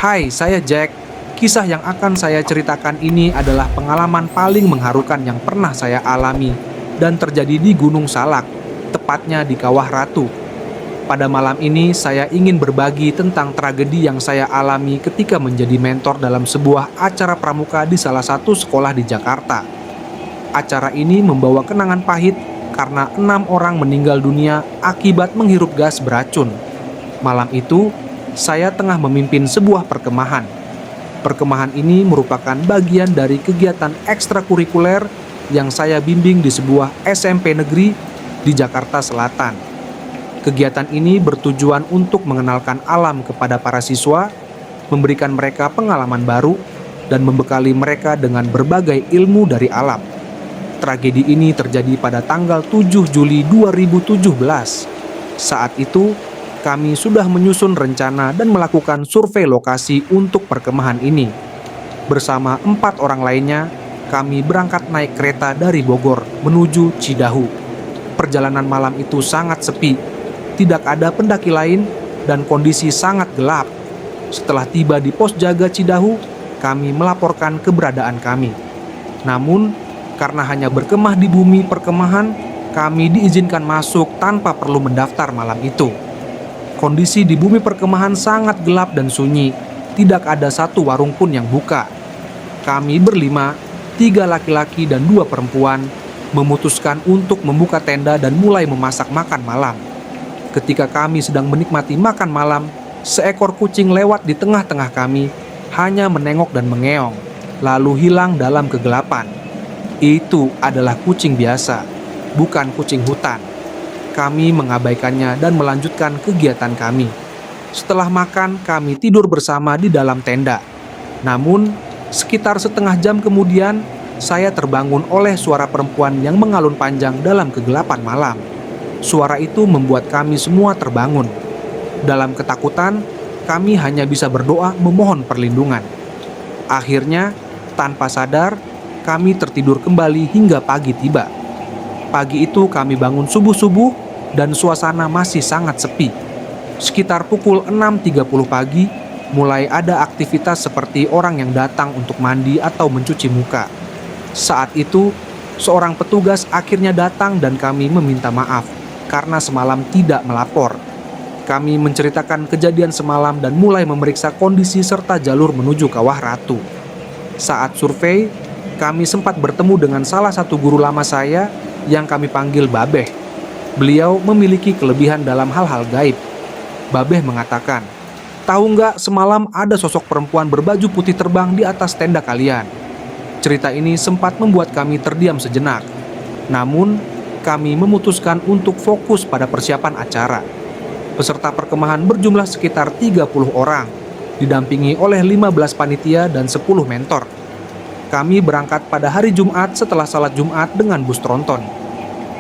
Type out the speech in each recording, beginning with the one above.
Hai, saya Jack. Kisah yang akan saya ceritakan ini adalah pengalaman paling mengharukan yang pernah saya alami dan terjadi di Gunung Salak, tepatnya di Kawah Ratu. Pada malam ini, saya ingin berbagi tentang tragedi yang saya alami ketika menjadi mentor dalam sebuah acara pramuka di salah satu sekolah di Jakarta. Acara ini membawa kenangan pahit karena 6 orang meninggal dunia akibat menghirup gas beracun. Malam itu, saya tengah memimpin sebuah perkemahan. Perkemahan ini merupakan bagian dari kegiatan ekstrakurikuler yang saya bimbing di sebuah SMP negeri di Jakarta Selatan. Kegiatan ini bertujuan untuk mengenalkan alam kepada para siswa, memberikan mereka pengalaman baru, dan membekali mereka dengan berbagai ilmu dari alam. Tragedi ini terjadi pada tanggal 7 Juli 2017. Saat itu, kami sudah menyusun rencana dan melakukan survei lokasi untuk perkemahan ini. Bersama 4 orang lainnya, kami berangkat naik kereta dari Bogor menuju Cidahu. Perjalanan malam itu sangat sepi, tidak ada pendaki lain, dan kondisi sangat gelap. Setelah tiba di pos jaga Cidahu, kami melaporkan keberadaan kami. Namun, karena hanya berkemah di bumi perkemahan, kami diizinkan masuk tanpa perlu mendaftar malam itu. Kondisi di bumi perkemahan sangat gelap dan sunyi, tidak ada satu warung pun yang buka. Kami berlima, 3 laki-laki dan 2 perempuan, memutuskan untuk membuka tenda dan mulai memasak makan malam. Ketika kami sedang menikmati makan malam, seekor kucing lewat di tengah-tengah kami, hanya menengok dan mengeong, lalu hilang dalam kegelapan. Itu adalah kucing biasa, bukan kucing hutan. Kami mengabaikannya dan melanjutkan kegiatan kami. Setelah makan, kami tidur bersama di dalam tenda. Namun, sekitar setengah jam kemudian, saya terbangun oleh suara perempuan yang mengalun panjang dalam kegelapan malam. Suara itu membuat kami semua terbangun. Dalam ketakutan, kami hanya bisa berdoa memohon perlindungan. Akhirnya, tanpa sadar, kami tertidur kembali hingga pagi tiba. Pagi itu kami bangun subuh-subuh dan suasana masih sangat sepi. Sekitar pukul 6.30 pagi, mulai ada aktivitas seperti orang yang datang untuk mandi atau mencuci muka. Saat itu, seorang petugas akhirnya datang dan kami meminta maaf karena semalam tidak melapor. Kami menceritakan kejadian semalam dan mulai memeriksa kondisi serta jalur menuju Kawah Ratu. Saat survei, kami sempat bertemu dengan salah satu guru lama saya yang kami panggil Babeh. Beliau memiliki kelebihan dalam hal-hal gaib. Babeh mengatakan, "Tahu nggak, semalam ada sosok perempuan berbaju putih terbang di atas tenda kalian." Cerita ini sempat membuat kami terdiam sejenak. Namun, kami memutuskan untuk fokus pada persiapan acara. Peserta perkemahan berjumlah sekitar 30 orang, didampingi oleh 15 panitia dan 10 mentor. Kami berangkat pada hari Jumat setelah salat Jumat dengan bus tronton.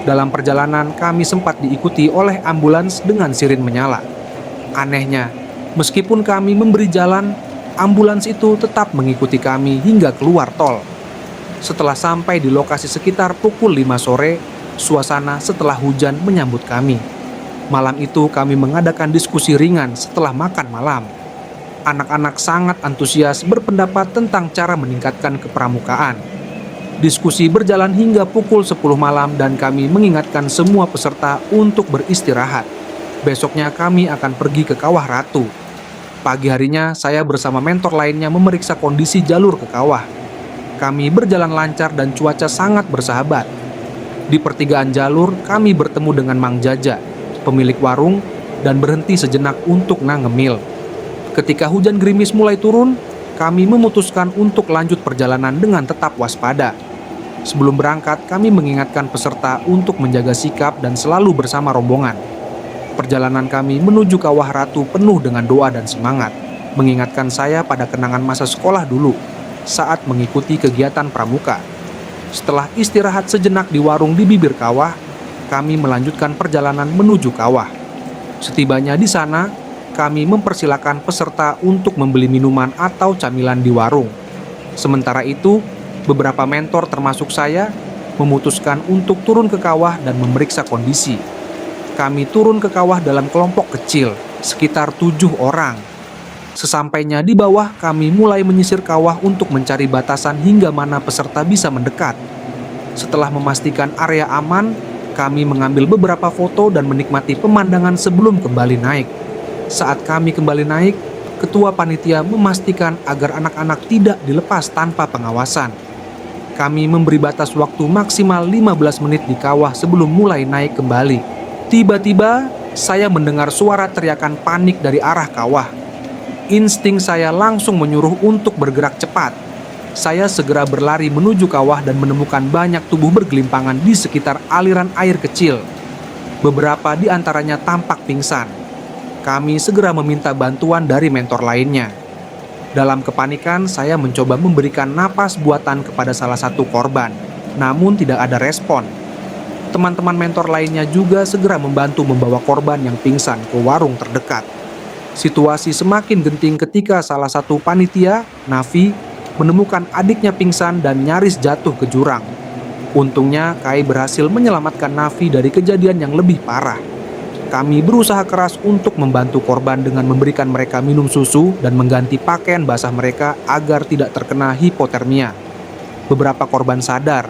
Dalam perjalanan, kami sempat diikuti oleh ambulans dengan sirin menyala. Anehnya, meskipun kami memberi jalan, ambulans itu tetap mengikuti kami hingga keluar tol. Setelah sampai di lokasi sekitar pukul 5 sore, suasana setelah hujan menyambut kami. Malam itu kami mengadakan diskusi ringan setelah makan malam. Anak-anak sangat antusias berpendapat tentang cara meningkatkan kepramukaan. Diskusi berjalan hingga pukul 10 malam dan kami mengingatkan semua peserta untuk beristirahat. Besoknya kami akan pergi ke Kawah Ratu. Pagi harinya saya bersama mentor lainnya memeriksa kondisi jalur ke kawah. Kami berjalan lancar dan cuaca sangat bersahabat. Di pertigaan jalur kami bertemu dengan Mang Jaja, pemilik warung, dan berhenti sejenak untuk ngemil. Ketika hujan gerimis mulai turun, kami memutuskan untuk lanjut perjalanan dengan tetap waspada. Sebelum berangkat, kami mengingatkan peserta untuk menjaga sikap dan selalu bersama rombongan. Perjalanan kami menuju Kawah Ratu penuh dengan doa dan semangat, mengingatkan saya pada kenangan masa sekolah dulu saat mengikuti kegiatan pramuka. Setelah istirahat sejenak di warung di bibir kawah, kami melanjutkan perjalanan menuju kawah. Setibanya di sana, kami mempersilakan peserta untuk membeli minuman atau camilan di warung. Sementara itu, beberapa mentor termasuk saya memutuskan untuk turun ke kawah dan memeriksa kondisi. Kami turun ke kawah dalam kelompok kecil, sekitar 7 orang. Sesampainya di bawah, kami mulai menyisir kawah untuk mencari batasan hingga mana peserta bisa mendekat. Setelah memastikan area aman, kami mengambil beberapa foto dan menikmati pemandangan sebelum kembali naik. Saat kami kembali naik, ketua panitia memastikan agar anak-anak tidak dilepas tanpa pengawasan. Kami memberi batas waktu maksimal 15 menit di kawah sebelum mulai naik kembali. Tiba-tiba, saya mendengar suara teriakan panik dari arah kawah. Insting saya langsung menyuruh untuk bergerak cepat. Saya segera berlari menuju kawah dan menemukan banyak tubuh bergelimpangan di sekitar aliran air kecil. Beberapa di antaranya tampak pingsan. Kami segera meminta bantuan dari mentor lainnya. Dalam kepanikan, saya mencoba memberikan napas buatan kepada salah satu korban, namun tidak ada respon. Teman-teman mentor lainnya juga segera membantu membawa korban yang pingsan ke warung terdekat. Situasi semakin genting ketika salah satu panitia, Nafi, menemukan adiknya pingsan dan nyaris jatuh ke jurang. Untungnya, Kai berhasil menyelamatkan Nafi dari kejadian yang lebih parah. Kami berusaha keras untuk membantu korban dengan memberikan mereka minum susu dan mengganti pakaian basah mereka agar tidak terkena hipotermia. Beberapa korban sadar,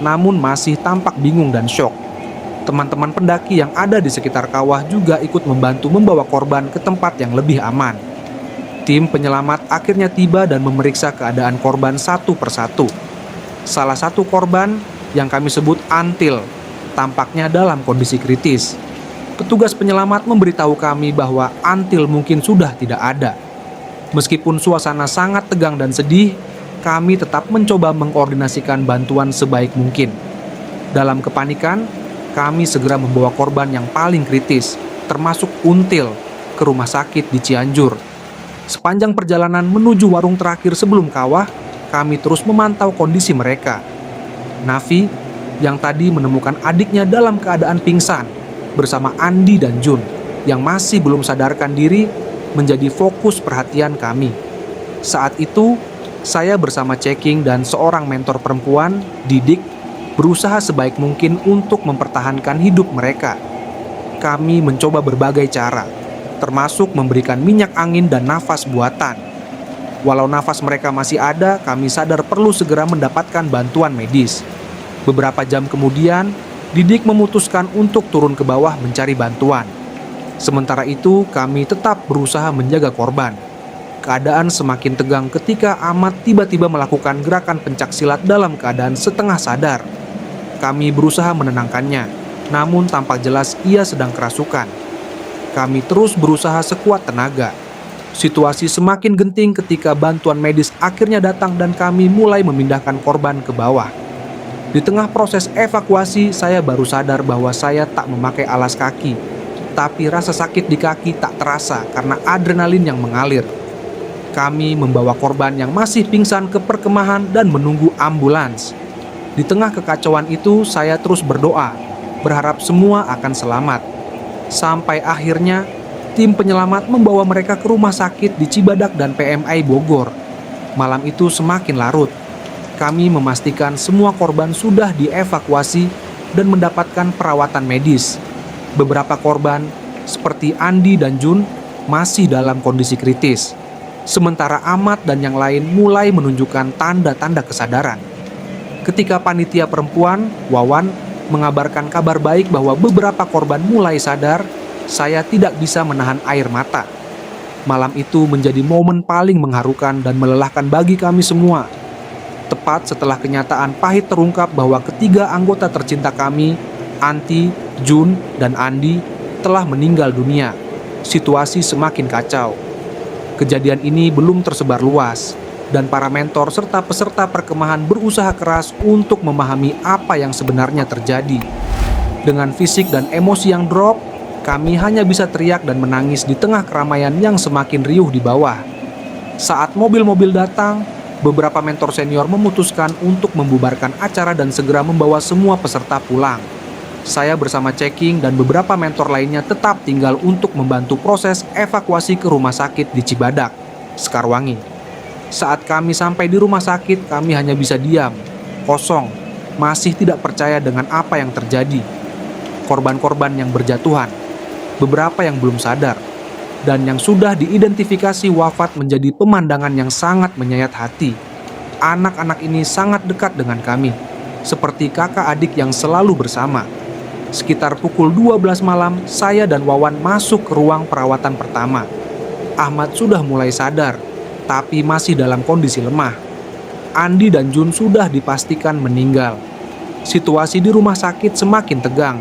namun masih tampak bingung dan syok. Teman-teman pendaki yang ada di sekitar kawah juga ikut membantu membawa korban ke tempat yang lebih aman. Tim penyelamat akhirnya tiba dan memeriksa keadaan korban satu persatu. Salah satu korban, yang kami sebut Antil, tampaknya dalam kondisi kritis. Petugas penyelamat memberitahu kami bahwa Antil mungkin sudah tidak ada. Meskipun suasana sangat tegang dan sedih, kami tetap mencoba mengkoordinasikan bantuan sebaik mungkin. Dalam kepanikan, kami segera membawa korban yang paling kritis, termasuk Until, ke rumah sakit di Cianjur. Sepanjang perjalanan menuju warung terakhir sebelum kawah, kami terus memantau kondisi mereka. Nafi, yang tadi menemukan adiknya dalam keadaan pingsan, bersama Andi dan Jun, yang masih belum sadarkan diri, menjadi fokus perhatian kami. Saat itu, saya bersama Ceking dan seorang mentor perempuan, Didik, berusaha sebaik mungkin untuk mempertahankan hidup mereka. Kami mencoba berbagai cara, termasuk memberikan minyak angin dan nafas buatan. Walau nafas mereka masih ada, kami sadar perlu segera mendapatkan bantuan medis. Beberapa jam kemudian, Didik memutuskan untuk turun ke bawah mencari bantuan. Sementara itu, kami tetap berusaha menjaga korban. Keadaan semakin tegang ketika Ahmad tiba-tiba melakukan gerakan pencaksilat dalam keadaan setengah sadar. Kami berusaha menenangkannya, namun tampak jelas ia sedang kerasukan. Kami terus berusaha sekuat tenaga. Situasi semakin genting ketika bantuan medis akhirnya datang dan kami mulai memindahkan korban ke bawah. Di tengah proses evakuasi, saya baru sadar bahwa saya tak memakai alas kaki. Tapi rasa sakit di kaki tak terasa karena adrenalin yang mengalir. Kami membawa korban yang masih pingsan ke perkemahan dan menunggu ambulans. Di tengah kekacauan itu, saya terus berdoa, berharap semua akan selamat. Sampai akhirnya, tim penyelamat membawa mereka ke rumah sakit di Cibadak dan PMI Bogor. Malam itu semakin larut. Kami memastikan semua korban sudah dievakuasi dan mendapatkan perawatan medis. Beberapa korban, seperti Andi dan Jun, masih dalam kondisi kritis. Sementara Ahmad dan yang lain mulai menunjukkan tanda-tanda kesadaran. Ketika panitia perempuan, Wawan, mengabarkan kabar baik bahwa beberapa korban mulai sadar, saya tidak bisa menahan air mata. Malam itu menjadi momen paling mengharukan dan melelahkan bagi kami semua. Tepat setelah kenyataan pahit terungkap bahwa ketiga anggota tercinta kami, Anti, Jun, dan Andi, telah meninggal dunia, situasi semakin kacau. Kejadian ini belum tersebar luas, dan para mentor serta peserta perkemahan berusaha keras untuk memahami apa yang sebenarnya terjadi. Dengan fisik dan emosi yang drop, kami hanya bisa teriak dan menangis di tengah keramaian yang semakin riuh di bawah. Saat mobil-mobil datang, beberapa mentor senior memutuskan untuk membubarkan acara dan segera membawa semua peserta pulang. Saya bersama Ceking dan beberapa mentor lainnya tetap tinggal untuk membantu proses evakuasi ke rumah sakit di Cibadak, Sekarwangi. Saat kami sampai di rumah sakit, kami hanya bisa diam, kosong, masih tidak percaya dengan apa yang terjadi. Korban-korban yang berjatuhan, beberapa yang belum sadar, dan yang sudah diidentifikasi wafat menjadi pemandangan yang sangat menyayat hati. Anak-anak ini sangat dekat dengan kami, seperti kakak adik yang selalu bersama. Sekitar pukul 12 malam, saya dan Wawan masuk ke ruang perawatan pertama. Ahmad sudah mulai sadar, tapi masih dalam kondisi lemah. Andi dan Jun sudah dipastikan meninggal. Situasi di rumah sakit semakin tegang,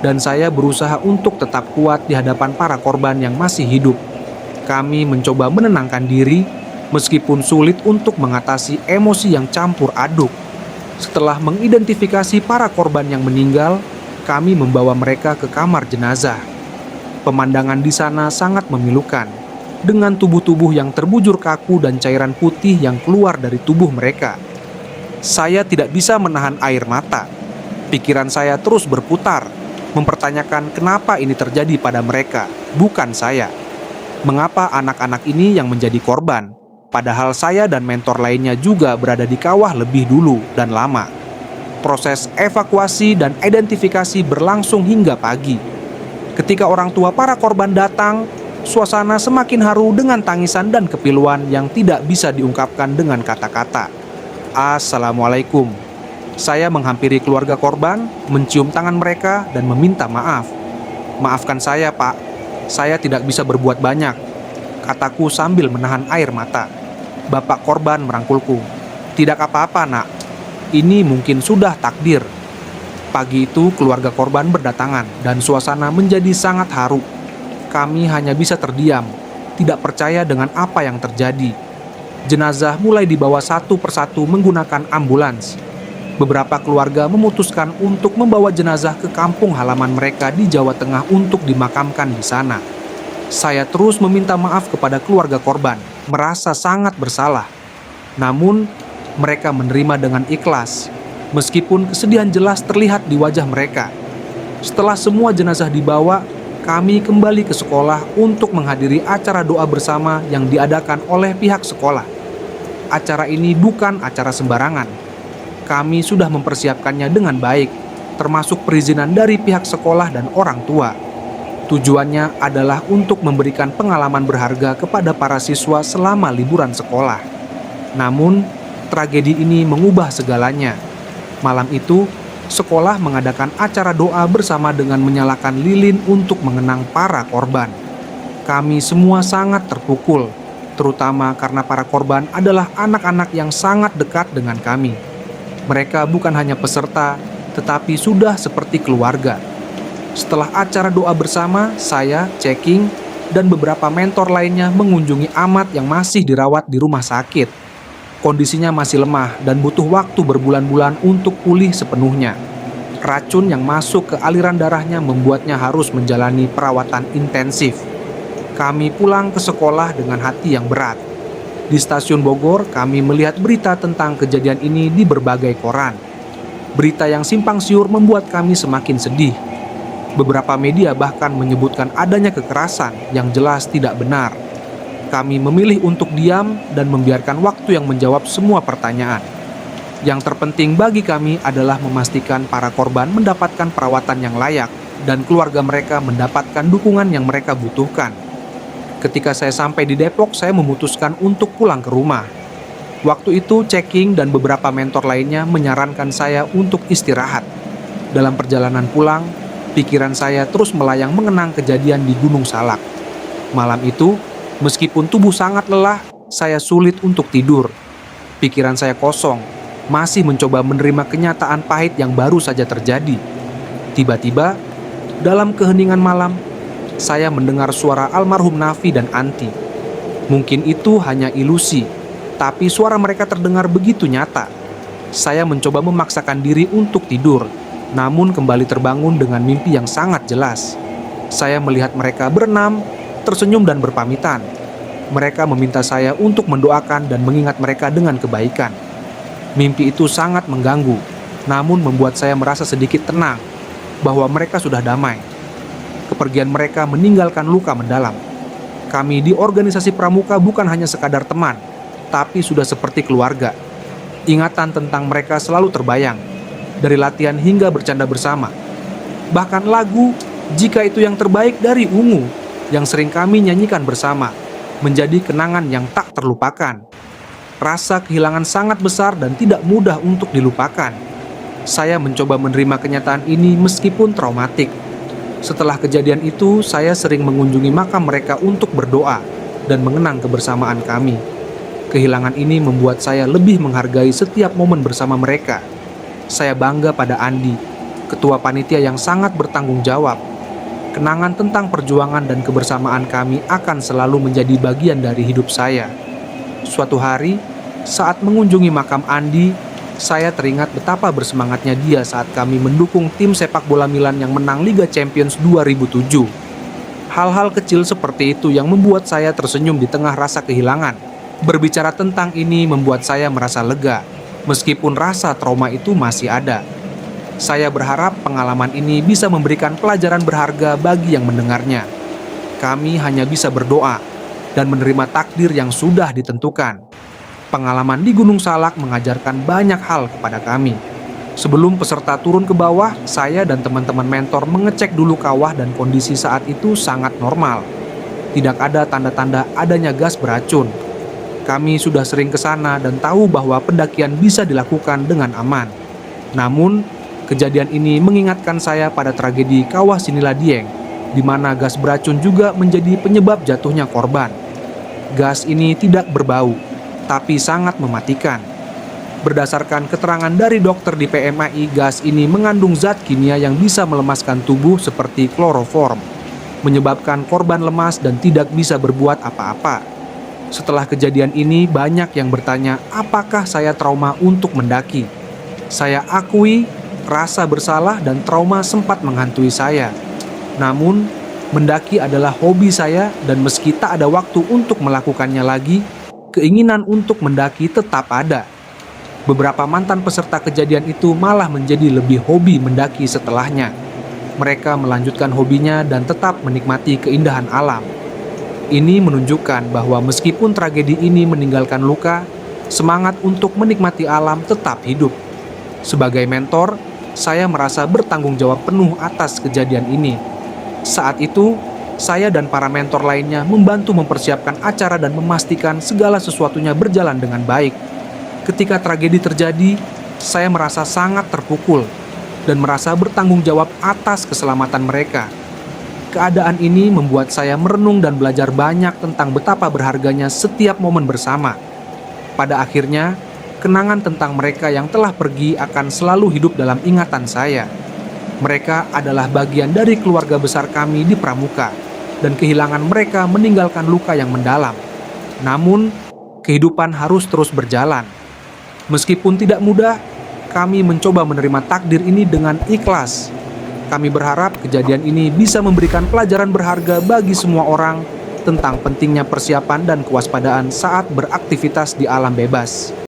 dan saya berusaha untuk tetap kuat di hadapan para korban yang masih hidup. Kami mencoba menenangkan diri, meskipun sulit untuk mengatasi emosi yang campur aduk. Setelah mengidentifikasi para korban yang meninggal, kami membawa mereka ke kamar jenazah. Pemandangan di sana sangat memilukan, dengan tubuh-tubuh yang terbujur kaku dan cairan putih yang keluar dari tubuh mereka. Saya tidak bisa menahan air mata. Pikiran saya terus berputar, mempertanyakan kenapa ini terjadi pada mereka, bukan saya. Mengapa anak-anak ini yang menjadi korban, padahal saya dan mentor lainnya juga berada di kawah lebih dulu dan lama. Proses evakuasi dan identifikasi berlangsung hingga pagi. Ketika orang tua para korban datang, suasana semakin haru dengan tangisan dan kepiluan yang tidak bisa diungkapkan dengan kata-kata. Assalamualaikum. Saya menghampiri keluarga korban, mencium tangan mereka dan meminta maaf. Maafkan saya, Pak. Saya tidak bisa berbuat banyak, kataku sambil menahan air mata. Bapak korban merangkulku. Tidak apa-apa, Nak. Ini mungkin sudah takdir. Pagi itu keluarga korban berdatangan dan suasana menjadi sangat haru. Kami hanya bisa terdiam, tidak percaya dengan apa yang terjadi. Jenazah mulai dibawa satu persatu menggunakan ambulans. Beberapa keluarga memutuskan untuk membawa jenazah ke kampung halaman mereka di Jawa Tengah untuk dimakamkan di sana. Saya terus meminta maaf kepada keluarga korban, merasa sangat bersalah. Namun, mereka menerima dengan ikhlas, meskipun kesedihan jelas terlihat di wajah mereka. Setelah semua jenazah dibawa, kami kembali ke sekolah untuk menghadiri acara doa bersama yang diadakan oleh pihak sekolah. Acara ini bukan acara sembarangan. Kami sudah mempersiapkannya dengan baik, termasuk perizinan dari pihak sekolah dan orang tua. Tujuannya adalah untuk memberikan pengalaman berharga kepada para siswa selama liburan sekolah. Namun, tragedi ini mengubah segalanya. Malam itu, sekolah mengadakan acara doa bersama dengan menyalakan lilin untuk mengenang para korban. Kami semua sangat terpukul, terutama karena para korban adalah anak-anak yang sangat dekat dengan kami. Mereka bukan hanya peserta, tetapi sudah seperti keluarga. Setelah acara doa bersama, saya, Ceking, dan beberapa mentor lainnya mengunjungi Ahmad yang masih dirawat di rumah sakit. Kondisinya masih lemah dan butuh waktu berbulan-bulan untuk pulih sepenuhnya. Racun yang masuk ke aliran darahnya membuatnya harus menjalani perawatan intensif. Kami pulang ke sekolah dengan hati yang berat. Di stasiun Bogor, kami melihat berita tentang kejadian ini di berbagai koran. Berita yang simpang siur membuat kami semakin sedih. Beberapa media bahkan menyebutkan adanya kekerasan yang jelas tidak benar. Kami memilih untuk diam dan membiarkan waktu yang menjawab semua pertanyaan. Yang terpenting bagi kami adalah memastikan para korban mendapatkan perawatan yang layak dan keluarga mereka mendapatkan dukungan yang mereka butuhkan. Ketika saya sampai di Depok, saya memutuskan untuk pulang ke rumah. Waktu itu, Ceking dan beberapa mentor lainnya menyarankan saya untuk istirahat. Dalam perjalanan pulang, pikiran saya terus melayang mengenang kejadian di Gunung Salak. Malam itu, meskipun tubuh sangat lelah, saya sulit untuk tidur. Pikiran saya kosong, masih mencoba menerima kenyataan pahit yang baru saja terjadi. Tiba-tiba, dalam keheningan malam, saya mendengar suara almarhum Nafi dan Anti. Mungkin itu hanya ilusi, tapi suara mereka terdengar begitu nyata. Saya mencoba memaksakan diri untuk tidur, namun kembali terbangun dengan mimpi yang sangat jelas. Saya melihat mereka berenam, tersenyum dan berpamitan. Mereka meminta saya untuk mendoakan dan mengingat mereka dengan kebaikan. Mimpi itu sangat mengganggu, namun membuat saya merasa sedikit tenang bahwa mereka sudah damai. Kepergian mereka meninggalkan luka mendalam. Kami di organisasi pramuka bukan hanya sekadar teman, tapi sudah seperti keluarga. Ingatan tentang mereka selalu terbayang, dari latihan hingga bercanda bersama. Bahkan lagu "Jika Itu Yang Terbaik" dari Ungu yang sering kami nyanyikan bersama, menjadi kenangan yang tak terlupakan. Rasa kehilangan sangat besar dan tidak mudah untuk dilupakan. Saya mencoba menerima kenyataan ini meskipun traumatik. Setelah kejadian itu, saya sering mengunjungi makam mereka untuk berdoa dan mengenang kebersamaan kami. Kehilangan ini membuat saya lebih menghargai setiap momen bersama mereka. Saya bangga pada Andi, ketua panitia yang sangat bertanggung jawab. Kenangan tentang perjuangan dan kebersamaan kami akan selalu menjadi bagian dari hidup saya. Suatu hari, saat mengunjungi makam Andi, saya teringat betapa bersemangatnya dia saat kami mendukung tim sepak bola Milan yang menang Liga Champions 2007. Hal-hal kecil seperti itu yang membuat saya tersenyum di tengah rasa kehilangan. Berbicara tentang ini membuat saya merasa lega, meskipun rasa trauma itu masih ada. Saya berharap pengalaman ini bisa memberikan pelajaran berharga bagi yang mendengarnya. Kami hanya bisa berdoa dan menerima takdir yang sudah ditentukan. Pengalaman di Gunung Salak mengajarkan banyak hal kepada kami. Sebelum peserta turun ke bawah, saya dan teman-teman mentor mengecek dulu kawah dan kondisi saat itu sangat normal. Tidak ada tanda-tanda adanya gas beracun. Kami sudah sering ke sana dan tahu bahwa pendakian bisa dilakukan dengan aman. Namun, kejadian ini mengingatkan saya pada tragedi Kawah Sinila Dieng, di mana gas beracun juga menjadi penyebab jatuhnya korban. Gas ini tidak berbau, tapi sangat mematikan. Berdasarkan keterangan dari dokter di PMAI, gas ini mengandung zat kimia yang bisa melemaskan tubuh seperti kloroform, menyebabkan korban lemas dan tidak bisa berbuat apa-apa. Setelah kejadian ini, banyak yang bertanya apakah saya trauma untuk mendaki. Saya akui rasa bersalah dan trauma sempat menghantui saya. Namun, mendaki adalah hobi saya dan meski tak ada waktu untuk melakukannya lagi, keinginan untuk mendaki tetap ada. Beberapa mantan peserta kejadian itu malah menjadi lebih hobi mendaki setelahnya. Mereka melanjutkan hobinya dan tetap menikmati keindahan alam. Ini menunjukkan bahwa meskipun tragedi ini meninggalkan luka, semangat untuk menikmati alam tetap hidup. Sebagai mentor, saya merasa bertanggung jawab penuh atas kejadian ini. Saat itu, saya dan para mentor lainnya membantu mempersiapkan acara dan memastikan segala sesuatunya berjalan dengan baik. Ketika tragedi terjadi, saya merasa sangat terpukul dan merasa bertanggung jawab atas keselamatan mereka. Keadaan ini membuat saya merenung dan belajar banyak tentang betapa berharganya setiap momen bersama. Pada akhirnya, kenangan tentang mereka yang telah pergi akan selalu hidup dalam ingatan saya. Mereka adalah bagian dari keluarga besar kami di Pramuka, dan kehilangan mereka meninggalkan luka yang mendalam. Namun, kehidupan harus terus berjalan. Meskipun tidak mudah, kami mencoba menerima takdir ini dengan ikhlas. Kami berharap kejadian ini bisa memberikan pelajaran berharga bagi semua orang tentang pentingnya persiapan dan kewaspadaan saat beraktivitas di alam bebas.